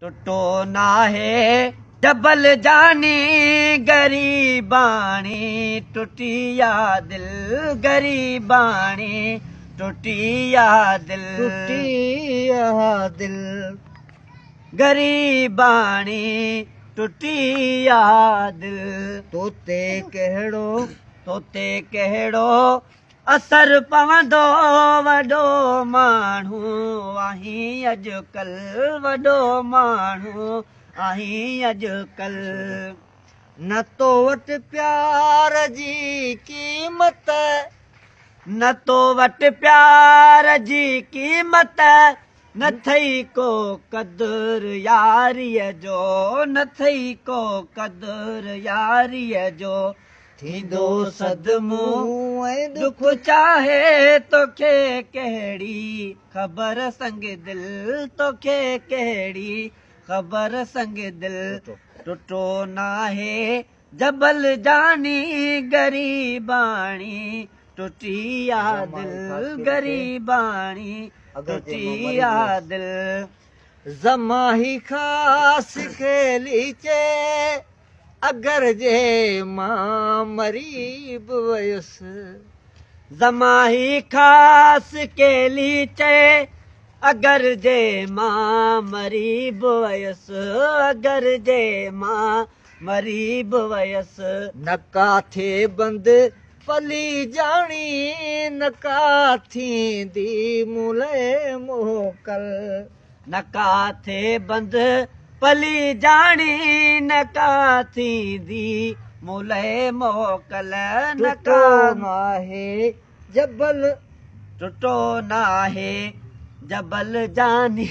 टुटो नाहे जबल जानी गरीबानी टुटिया दिल गरीबानी टुटिया दिल गरीबानी टुटिया दिल तोते कहिड़ो असर पवंदो वॾो माण्हू आहीं अॼुकल्ह वॾो माण्हू आहीं अॼुकल्ह न तो वटि प्यार जी क़ीमत न तो वटि प्यार जी क़ीमत न थई को क़दुर यारीअ जो न थई को क़दुर यारीअ जो थींदो सदमो ऐं दुख चाहे तोखे कहिड़ी ख़बर संग दिल तोखे कहिड़ी ख़बर संग दिल टुटो नाहे जबल जानी गरीबानी टुटिया दिल गरीबानी टुटिया दिल ज़माही ख़ास खेली चे अगर जे मां मरी बि वयुसि ज़माही ख़ास केली चए अगर जे मां मरी बि वयुसि अगर जे मां मरी बि वयुसि न काथे बंदि पली जाणी न का थींदी मुले मोकल न काथे बंदि पली जाणी न का थींदी मुले मोकल न का नाहे जबल टुटो नाहे जबल जानी